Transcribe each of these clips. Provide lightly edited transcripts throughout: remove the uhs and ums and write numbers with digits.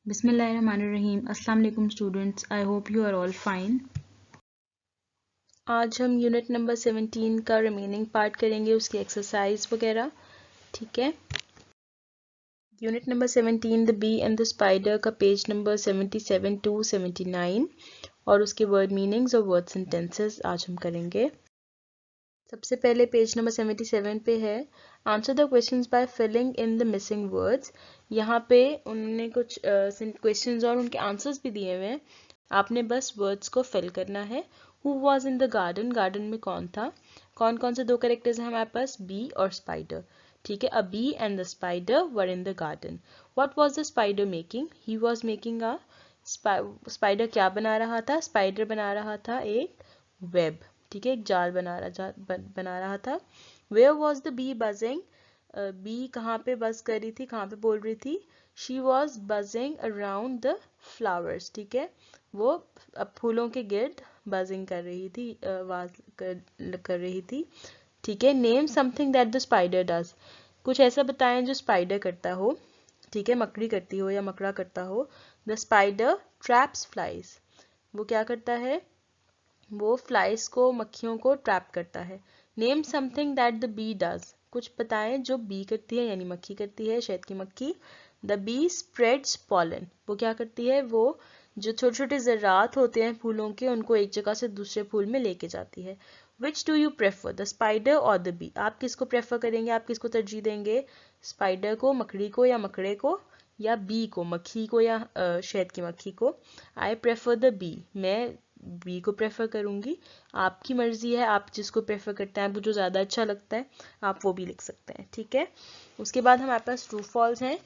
बिस्मिल्लाहिर्रहमानिर्रहीम। अस्सलाम वालेकुम students, I hope you are all fine. आज हम यूनिट नंबर 17 का रिमेनिंग पार्ट करेंगे, उसकी एक्सरसाइज वगैरह। ठीक है, unit number 17 the bee and the spider का पेज नंबर 77 टू 79 और उसके वर्ड मीनिंग्स और वर्ड सेंटेंसेस आज हम करेंगे। सबसे पहले पेज नंबर 77 पे है answer the questions by filling in the missing words. यहाँ पे उन्होंने कुछ क्वेश्चंस और उनके आंसर्स भी दिए हुए हैं, आपने बस वर्ड्स को फिल करना है। Who was in the garden, garden में कौन था। कौन कौन से दो कैरेक्टर्स हैं हमारे पास, बी और स्पाइडर। ठीक है, a bee and the spider were in the garden. What was the spider making, he was making a spider क्या बना रहा था, स्पाइडर बना रहा था एक वेब। ठीक है, एक जाल बना रहा था। Where was the bee buzzing, bee कहाँ पे बज कर रही थी, कहाँ पे बोल रही थी, she was buzzing around the flowers. ठीक है, वो अब फूलों के गिर्द बजिंग कर रही थी, आवाज कर रही थी। ठीक है, name something that the spider does, कुछ ऐसा बताएं जो स्पाइडर करता हो। ठीक है, मकड़ी करती हो या मकड़ा करता हो। द स्पाइडर ट्रैप्स फ्लाइज, वो क्या करता है, वो फ्लाइज को, मक्खियों को ट्रैप करता है। Name something that the bee does, कुछ बताएं जो बी करती है यानी मक्खी करती है, शहद की मक्खी। द बी स्प्रेड्स पॉलन, वो क्या करती है, वो जो छोटे छोटे ज़रात होते हैं फूलों के उनको एक जगह से दूसरे फूल में लेके जाती है। Which do you prefer, the spider और द बी, आप किसको प्रेफर करेंगे, आप किसको तरजीह देंगे, स्पाइडर को, मकड़ी को या मकड़े को, या बी को, मक्खी को या शहद की मक्खी को। आई प्रेफर द बी, मैं बी को प्रेफर करूंगी। आपकी मर्जी है, आप जिसको प्रेफर करते हैं, आपको जो ज़्यादा अच्छा लगता है आप वो भी लिख सकते हैं। ठीक है, उसके बाद हमारे पास ट्रू फॉल्स हैं।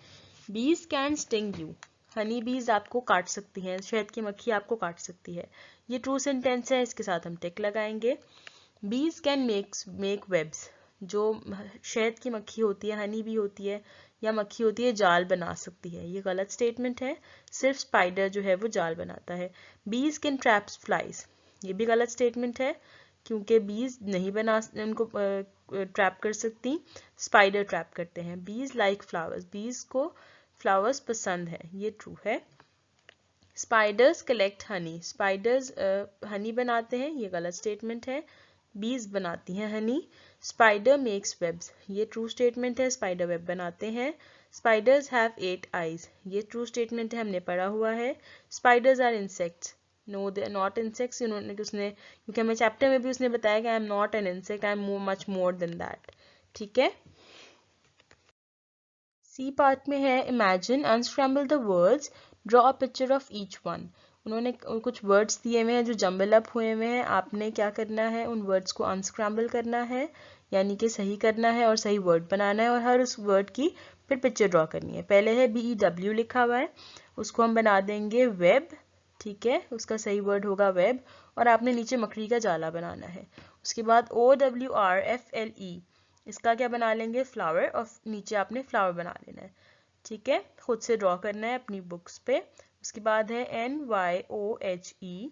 बीज कैन स्टिंग यू, हनी बीज आपको काट सकती हैं, शहद की मक्खी आपको काट सकती है। ये ट्रू सेंटेंस है, इसके साथ हम टिक लगाएंगे। बीज कैन मेक वेब्स, जो शहद की मक्खी होती है, हनी बी होती है या मक्खी होती है, जाल बना सकती है। ये गलत स्टेटमेंट है, सिर्फ स्पाइडर जो है वो जाल बनाता है। बीज कैन ट्रैप्स फ्लाइज, ये भी गलत स्टेटमेंट है क्योंकि बीज नहीं बना, उनको ट्रैप कर सकती, स्पाइडर ट्रैप करते हैं। बीज लाइक फ्लावर्स, बीज को फ्लावर्स पसंद है, ये ट्रू है। Spiders collect honey, spiders honey बनाते हैं, ये गलत स्टेटमेंट है, बीज बनाती हैं हनी। स्पाइडर मेक्स वेब्स, ये ट्रू स्टेटमेंट है, स्पाइडर वेब बनाते हैं। स्पाइडर्स हैव 8 आईज, ये ट्रू स्टेटमेंट है, हमने पढ़ा हुआ है। Spiders are insects, no they are not insects, उसने क्योंकि हमें चैप्टर में भी उसने बताया कि I am not an insect, I am much more than that. ठीक है, सी पार्ट में है imagine, unscramble the words, draw a picture of each one. उन्होंने कुछ वर्ड्स दिए हुए हैं जो जंबल अप हुए हुए हैं, आपने क्या करना है, उन वर्ड्स को अनस्क्रैम्बल करना है यानी कि सही करना है और सही वर्ड बनाना है और हर उस वर्ड की फिर पिक्चर ड्रॉ करनी है। पहले है BEW लिखा हुआ है, उसको हम बना देंगे वेब। ठीक है, उसका सही वर्ड होगा वेब और आपने नीचे मकड़ी का जाला बनाना है। उसके बाद OWRFLE, इसका क्या बना लेंगे, फ्लावर, और नीचे आपने फ्लावर बना लेना है। ठीक है, खुद से ड्रॉ करना है अपनी बुक्स पे। उसके बाद है NYOHE,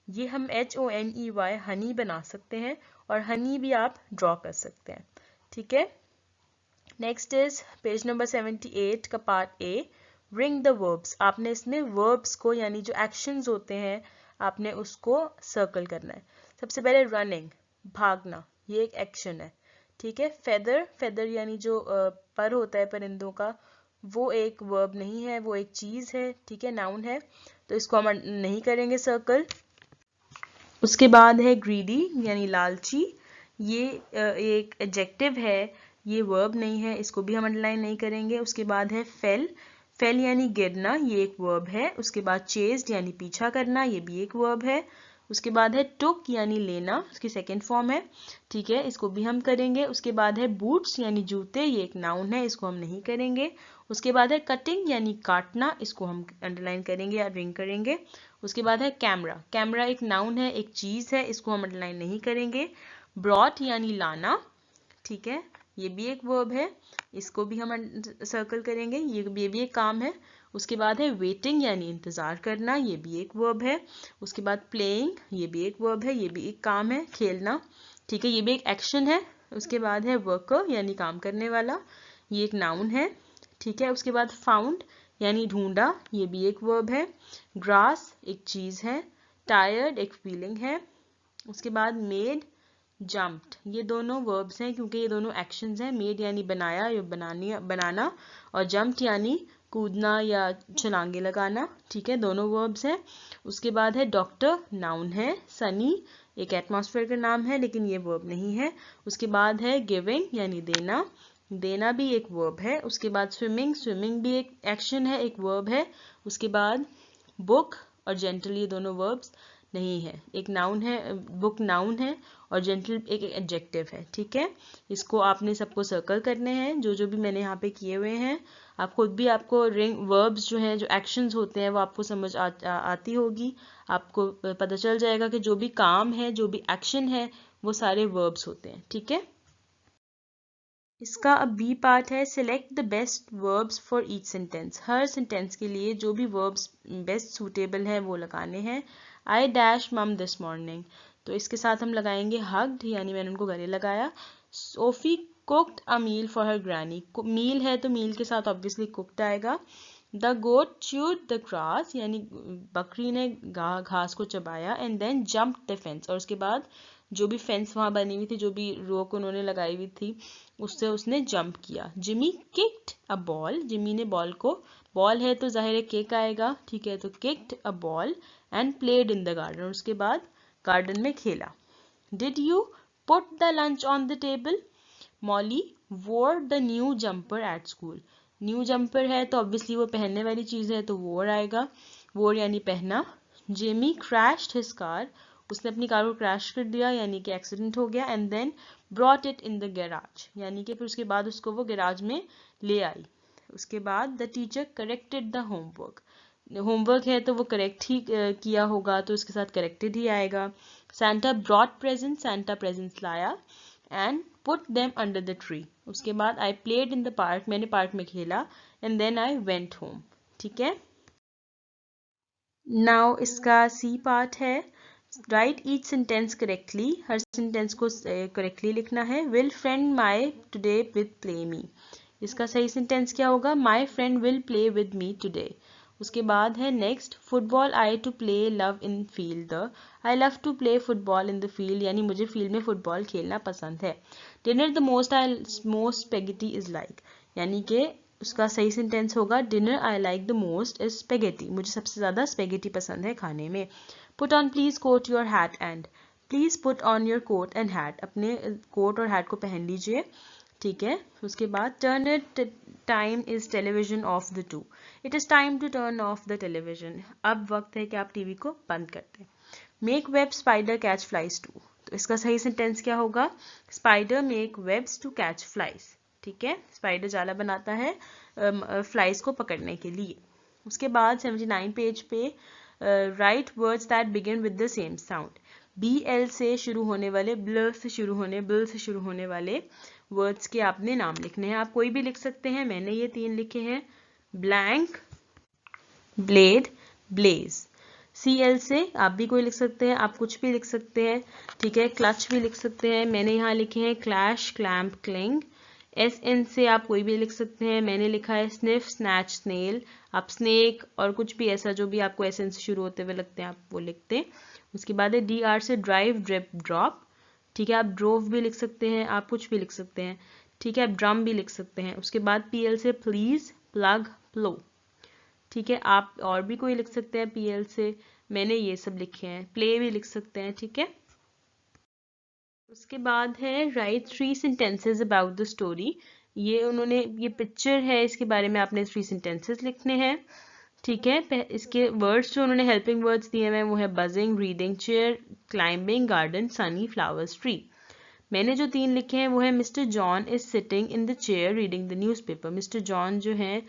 ये हम HONEY हनी बना सकते हैं और हनी भी आप ड्रॉ कर सकते हैं। ठीक है, नेक्स्ट इज पेज नंबर 78 का part A, ring the verbs. आपने इसमें वर्ब्स को यानी जो एक्शंस होते हैं आपने उसको सर्कल करना है। सबसे पहले रनिंग, भागना, ये एक एक्शन है। ठीक है, फेदर, फेदर यानी जो पर होता है परिंदों का, वो एक वर्ब नहीं है, वो एक चीज है। ठीक है, नाउन है, तो इसको हम नहीं करेंगे सर्कल। उसके बाद है ग्रीडी यानी लालची, ये एक एडजेक्टिव है, ये वर्ब नहीं है, इसको भी हम अंडरलाइन नहीं करेंगे। उसके बाद है फेल, फेल यानी गिरना, ये एक वर्ब है। उसके बाद चेस्ड यानी पीछा करना, ये भी एक वर्ब है। उसके बाद है टुक यानी लेना, उसकी सेकेंड फॉर्म है। ठीक है, इसको भी हम करेंगे। उसके बाद है बूट्स यानी जूते, ये एक नाउन है, इसको हम नहीं करेंगे। उसके बाद है कटिंग यानी काटना, इसको हम अंडरलाइन करेंगे या रिंग करेंगे। उसके बाद है कैमरा, कैमरा एक नाउन है, एक चीज है, इसको हम अंडरलाइन नहीं करेंगे। ब्रॉट यानी लाना, ठीक है, ये भी एक वर्ब है, इसको भी हम सर्कल करेंगे, ये भी एक काम है। उसके बाद है वेटिंग यानी इंतजार करना, ये भी एक वर्ब है। उसके बाद प्लेइंग, ये भी एक वर्ब है, ये भी एक काम है, खेलना। ठीक है, ये भी एक एक्शन है। उसके बाद है वर्कर यानी काम करने वाला, ये एक नाउन है। ठीक है, उसके बाद फाउंड, यानी ढूंढा, ये भी एक वर्ब है। ग्रास एक चीज़ है। टायर्ड एक फीलिंग है। उसके बाद मेड, जम्प्ड, ये दोनों वर्ब्स हैं क्योंकि ये दोनों एक्शंस हैं। मेड यानी बनाया या बनाना, और जम्प्ड यानी कूदना या छलांगे लगाना। ठीक है, दोनों वर्ब्स हैं। उसके बाद है डॉक्टर, नाउन है। सनी एक एटमॉस्फेयर का नाम है लेकिन ये वर्ब नहीं है। उसके बाद है गिविंग यानी देना, देना भी एक वर्ब है। उसके बाद स्विमिंग, स्विमिंग भी एक एक्शन है, एक वर्ब है। उसके बाद बुक और जेंटल, ये दोनों वर्ब्स नहीं है। एक नाउन है, बुक नाउन है और जेंटल एक एडजेक्टिव है। ठीक है, इसको आपने सबको सर्कल करने हैं, जो जो भी मैंने यहाँ पे किए हुए हैं। आप खुद भी, आपको रिंग वर्ब्स जो हैं, जो एक्शंस होते हैं, वो आपको समझ आती होगी। आपको पता चल जाएगा कि जो भी काम है, जो भी एक्शन है, वो सारे वर्ब्स होते हैं। ठीक है, इसका अब बी पार्ट है, select the best verbs for each sentence. Her sentence के लिए जो भी वर्ब्स बेस्ट सूटेबल है वो लगाने हैं। आई डैश मम दिस मॉर्निंग, तो इसके साथ हम लगाएंगे हग्ड, यानी मैंने उनको गले लगाया। Sophie cooked a meal for her granny, meal है तो मील के साथ ऑब्वियसली कुक्ड आएगा। The goat chewed the grass, यानी बकरी ने घास को चबाया। And then jumped the fence, और उसके बाद जो भी फेंस वहां बनी हुई थी, जो भी रोक उन्होंने लगाई हुई थी, उससे उसने जंप किया। Jimmy kicked a ball, Jimmy ने बॉल को, बॉल है तो जाहिर है किक आएगा। ठीक है, तो kicked a ball and played in the garden, उसके बाद गार्डन में खेला। Did you put the lunch on the table, Molly वोर the new jumper at school, new jumper है तो ऑब्वियसली वो पहनने वाली चीज है तो वोर आएगा, वोर यानी पहना। जेमी क्रैश्ड हिज कार, उसने अपनी कार को क्रैश कर दिया यानी कि एक्सीडेंट हो गया। And then brought it in the garage, यानी कि फिर उसके बाद उसको वो गैराज में ले आई। उसके बाद the teacher corrected the homework, homework है तो वो करेक्ट ही किया होगा तो उसके साथ करेक्टेड ही आएगा। Santa brought present, Santa presents लाया। And put them under the tree, उसके बाद I played in the park, मैंने पार्क में खेला। And then I went home. ठीक है, नाउ इसका सी पार्ट है, राइट ईच सेंटेंस करेक्टली, हर सेंटेंस को करेक्टली लिखना है। Will friend my today with play me, इसका सही सेंटेंस क्या होगा, my friend will play with me today. उसके बाद है next, football I to play love in field the, I love to play football in the field, यानी मुझे field में फुटबॉल खेलना पसंद है। Dinner the most I most spaghetti is like, यानी कि उसका सही सेंटेंस होगा dinner I like the most is spaghetti, मुझे सबसे ज़्यादा स्पेगेटी पसंद है खाने में। Put on please coat your hat and, please put on your coat and hat, अपने कोट और हैट को पहन लीजिए। ठीक है, उसके बाद turn it time is television off the to, it is time to turn off the television, अब वक्त है कि आप टीवी को बंद कर दें। Make web spider catch flies to, तो इसका सही सेंटेंस क्या होगा, spider make webs to catch flies. ठीक है, स्पाइडर जाला बनाता है फ्लाइज को पकड़ने के लिए। उसके बाद 79 पेज पे right words that begin with the same sound, BL से शुरू होने वाले, बिल से शुरू होने वाले वर्ड्स के आपने नाम लिखने हैं। आप कोई भी लिख सकते हैं, मैंने ये 3 लिखे हैं, ब्लैंक, ब्लेड, ब्लेज। CL से आप भी कोई लिख सकते हैं, आप कुछ भी लिख सकते हैं। ठीक है, क्लच भी लिख सकते हैं, मैंने यहाँ लिखे हैं क्लैश, क्लैम्प, क्लिंग। SN से आप कोई भी लिख सकते हैं, मैंने लिखा है स्निफ, स्नैच, स्नेल। आप स्नेक और कुछ भी ऐसा जो भी आपको SN से शुरू होते हुए लगते हैं आप वो लिखते हैं। उसके बाद है DR से ड्राइव, ड्रिप, ड्रॉप। ठीक है, आप ड्रोव भी लिख सकते हैं, आप कुछ भी लिख सकते हैं। ठीक है, आप ड्रम भी लिख सकते हैं। उसके बाद PL से प्लीज, प्लग, प्लो। ठीक है, आप और भी कोई लिख सकते हैं PL से, मैंने ये सब लिखे हैं। प्ले भी लिख सकते हैं। ठीक है, उसके बाद है right 3 sentences about the story, ये उन्होंने, ये पिक्चर है, इसके बारे में आपने 3 सेंटेंसेस लिखने हैं। ठीक है, इसके वर्ड्स जो उन्होंने हेल्पिंग वर्ड्स दिए हैं वो है buzzing, reading, chair, climbing, garden, Sunny, flowers, tree. मैंने जो 3 लिखे हैं वो है mister John is sitting in the chair reading the newspaper, mister John जो हैं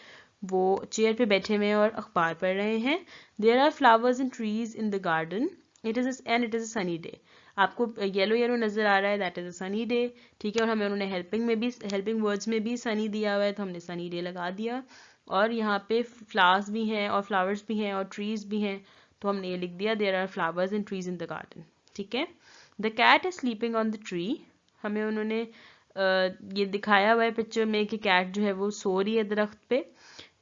वो चेयर पे बैठे हुए हैं और अखबार पढ़ रहे हैं। There are flowers and trees in the garden, it is a sunny day. आपको येलो येलो नजर आ रहा है, that is a sunny day. ठीक है, और हमें उन्होंने हेल्पिंग वर्ड्स में भी सनी दिया हुआ है तो हमने सनी डे लगा दिया। और यहाँ पे फ्लावर्स भी हैं और फ्लावर्स भी हैं और ट्रीज भी हैं तो हमने ये लिख दिया there are flowers and trees in the garden. ठीक है, the cat is sleeping on the tree, हमें उन्होंने ये दिखाया हुआ है पिक्चर में कि कैट जो है वो सो रही है दरख्त पे।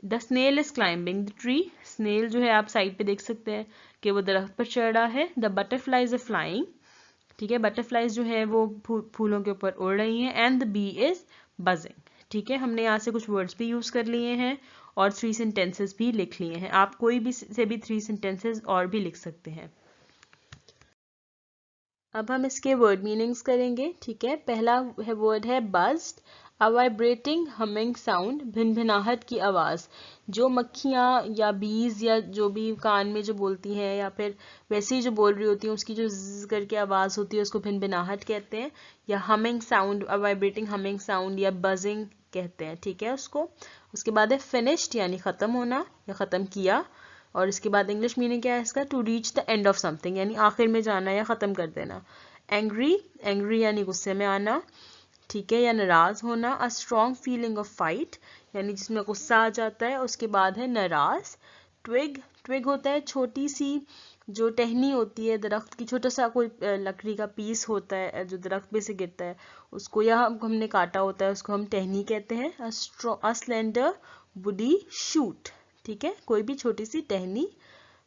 The snail is climbing the tree, snail जो है आप साइड पे देख सकते हैं कि वो दरख्त पर चढ़ रहा है। द बटरफ्लाइज आर फ्लाइंग, ठीक है, बटरफ्लाइज जो है वो फूलों के ऊपर उड़ रही हैं। And the bee is buzzing, ठीक है, हमने यहाँ से कुछ वर्ड्स भी यूज कर लिए हैं और 3 सेंटेंसेस भी लिख लिए हैं। आप कोई भी से भी 3 सेंटेंसेस और भी लिख सकते हैं। अब हम इसके वर्ड मीनिंग्स करेंगे, ठीक है। पहला है वर्ड है बज्ड, अ वाइब्रेटिंग हमिंग साउंड, भिनभिनाहट की आवाज़। जो मक्खियाँ या बीज या जो भी कान में जो बोलती हैं या फिर वैसे ही जो बोल रही होती हैं उसकी जो ज़ करके आवाज़ होती है उसको भिनभिनाहट कहते हैं, या हमिंग साउंड, अ वाइब्रेटिंग हमिंग साउंड या बजिंग कहते हैं, ठीक है उसको। उसके बाद है फिनिश्ड यानी ख़त्म होना या ख़त्म किया। और इसके बाद इंग्लिश मीनिंग क्या है इसका, to reach the end of something यानी आखिर में जाना या ख़त्म कर देना। एंग्री, एंग्री यानी गुस्से में आना, ठीक है, या नाराज होना। A strong feeling of fight यानी जिसमें गुस्सा आ जाता है। उसके बाद है नाराज। ट्विग, ट्विग होता है छोटी सी जो टहनी होती है दरख्त की, छोटा सा कोई लकड़ी का पीस होता है जो दरख्त पे से गिरता है उसको, या हमने काटा होता है उसको हम टहनी कहते हैं। अ स्लेंडर वुडी शूट, ठीक है, कोई भी छोटी सी टहनी।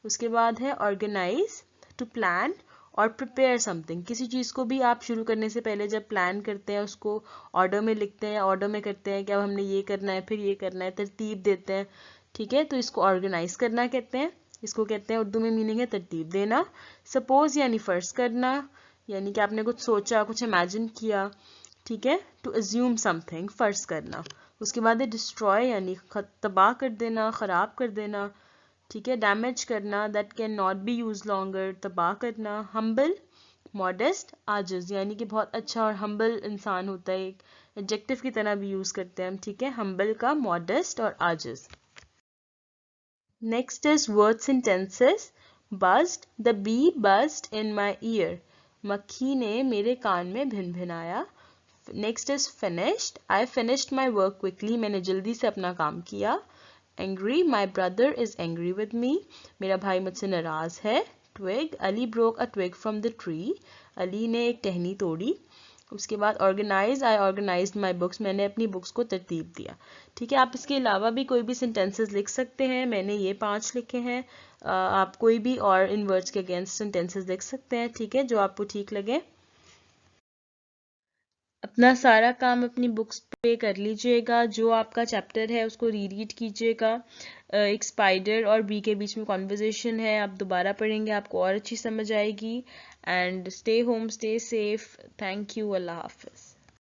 उसके बाद है ऑर्गेनाइज, टू प्लान और प्रिपेयर समथिंग, किसी चीज़ को भी आप शुरू करने से पहले जब प्लान करते हैं उसको ऑर्डर में लिखते हैं या ऑर्डर में करते हैं कि अब हमने ये करना है फिर ये करना है, तरतीब देते हैं, ठीक है, तो इसको ऑर्गेनाइज करना कहते हैं। इसको कहते हैं उर्दू में मीनिंग है तरतीब देना। सपोज यानी फर्ज करना, यानी कि आपने कुछ सोचा, कुछ इमेजिन किया, ठीक है, टू अज्यूम समथिंग, फर्ज करना। उसके बाद है डिस्ट्रॉय यानी तबाह कर देना, ख़राब कर देना, ठीक है, डैमेज करना, that can not be use longer, तबाह करना। हम्बल, मॉडेस्ट, आजिज यानी कि बहुत अच्छा और हम्बल इंसान होता है, एक एडजेक्टिव की तरह भी यूज करते हैं हम, ठीक है, हम्बल का, मॉडेस्ट और आजिज। Next is word sentences. Buzzed, the bee buzzed in my ear, मक्खी ने मेरे कान में भिनभिनाया। Next is finished, I finished my work quickly, मैंने जल्दी से अपना काम किया। Angry, my brother is angry with me, मेरा भाई मुझसे नाराज है। Twig, Ali broke a twig from the tree, Ali ने एक टहनी तोड़ी। उसके बाद organise, I organised my books, मैंने अपनी बुक्स को तरतीब दिया, ठीक है। आप इसके अलावा भी कोई भी सेंटेंसेस लिख सकते हैं, मैंने ये 5 लिखे हैं। आप कोई भी और इन वर्ड्स के अगेंस्ट सेंटेंसेस लिख सकते हैं, ठीक है, जो आपको ठीक लगे। अपना सारा काम अपनी बुक्स पे कर लीजिएगा, जो आपका चैप्टर है उसको रीड कीजिएगा। एक स्पाइडर और बी के बीच में कॉन्वर्जेशन है, आप दोबारा पढ़ेंगे आपको और अच्छी समझ आएगी। And stay home, stay safe, thank you, अल्लाह हाफिज़।